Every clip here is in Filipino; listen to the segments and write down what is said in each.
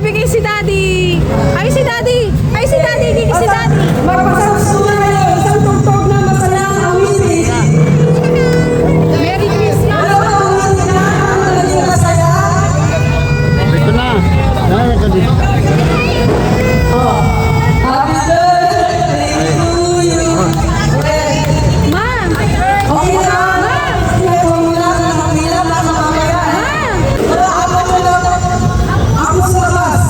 bibigay si Daddy. Ay, si Daddy. Ay, si Daddy. Hindi si Daddy. Magpasasunan kayo. Isang tugtog na masaya ang awitin. Merry Christmas. Ano ba ang awitin na? Ang naging masaya? Ito na. Dahil ka dito. Happy birthday to you. Ma. Okay na. Huwag mo na sa kapila. Baka mamaya. Wala ako mo lang. Ako sa labas.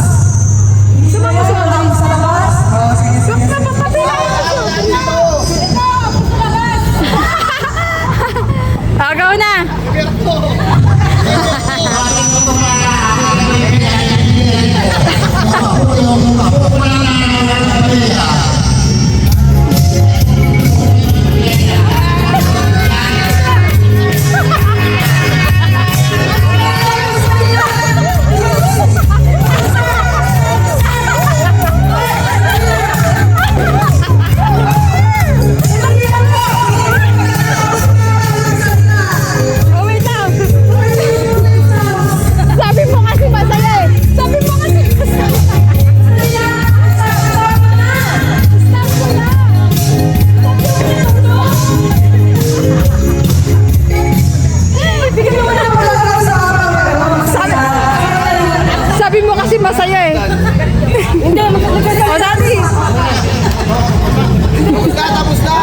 Sumama sa labas. Sa labas? Sige, sige. Agaw na. Oh, wait lang. Sabi mo kasi masaya eh. Sabi mo kasi masaya. Stop ko na. Bigyan mo na. Sabi mo kasi masaya eh. Hindi, magkakasaya. O, Daddy. Tapos na.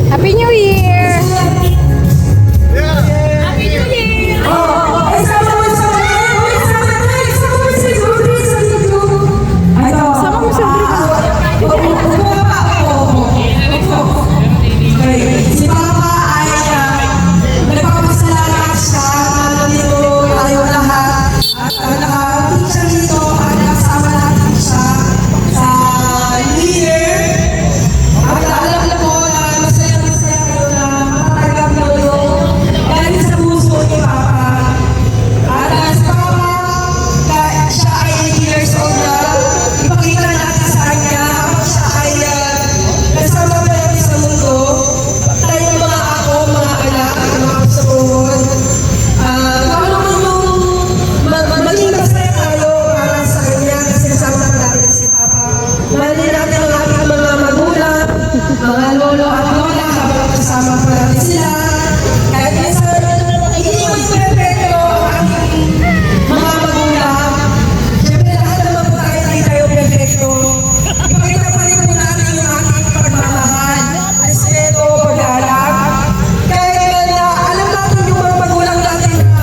Happy New Year! Happy New Year! Sama mo sa Si Papa ay nagpapasalamat siya na dito tayo lahat at nakapunta siya dito at nakasama natin siya sa New Year. At alam ko na masaya-masaya kayo na matatanggap na yun galing sa puso ni Papa. At si Papa, siya ay 8 years old na. Ipakita natin sa kanya habang siya ay kasama pa natin sa mundo. Tayo mga ako, mga anak, mga kasabuhan. Maging masaya tayo para sa kanya kasi kasama natin si Papa. Mahalin natin ang ating mga magulang, mga lolo at lola habang kasama pa natin sila. Kahit minsan, hindi mo perfecto ang ating mga magulang. Siyempre lahat naman po tayo hindi tayo perfecto. Ipakita pa rin po natin yung ating pagmamahal, respeto, pag-aalak. Kahit na alam natin yung mga magulang natin na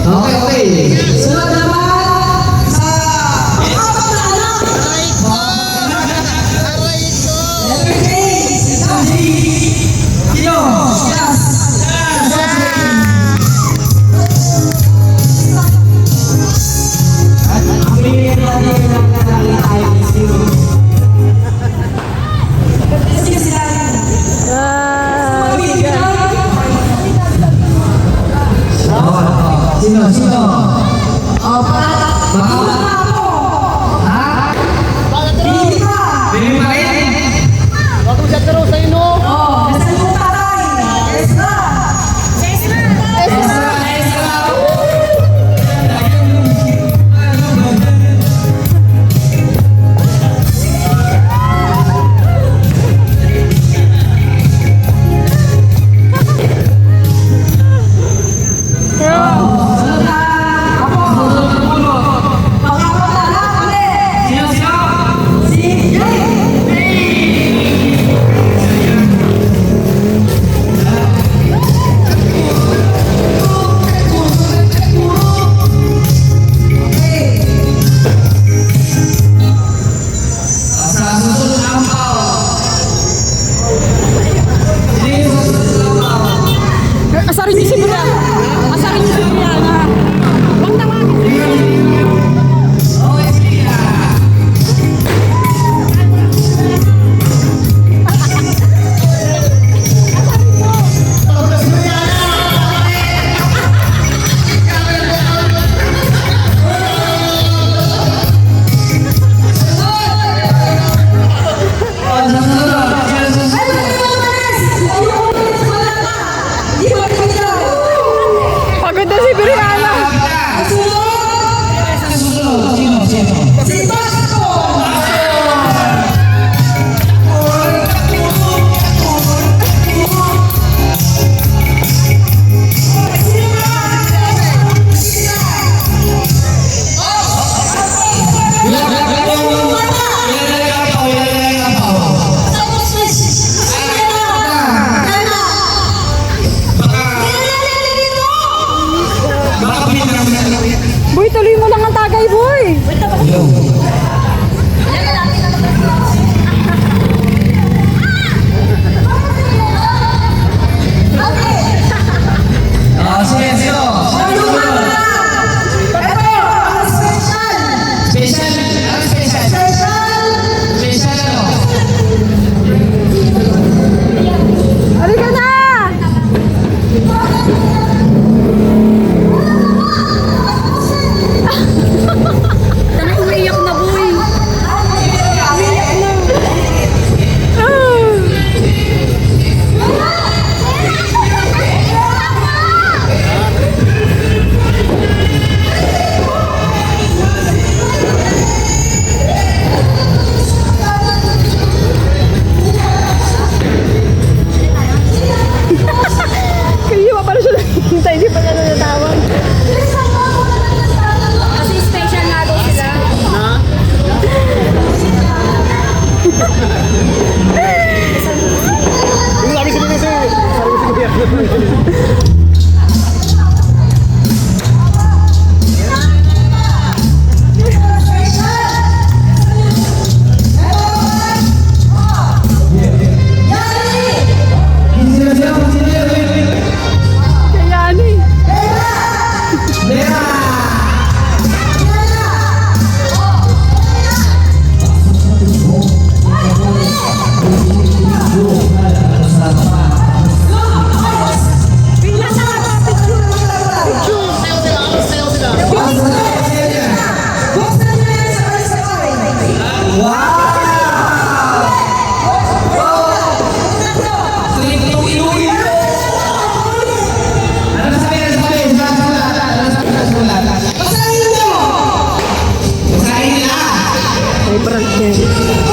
Okay. Sunod naman sa apat na anak. Everyday, si Daddy. Sino? Yes. Sige, si Daddy. Sino? Hindi ka. Bago siya taro sa ino. Nasa iyong tatay. Ezra. Asarin niyo si Brian. Asarin niyo si Brian. Huwag tawagin. Pagod na si Brian. Boy, tuloy mo lang ang tagay, boy. Halika na! Umiiyak na, boy. Umiiyak na. Kayo pa pala siya nakikita, hindi pa niya natawag. Kasi special nga daw sila. Sabi sa mga sir. Kaya ano eh. May prank yan.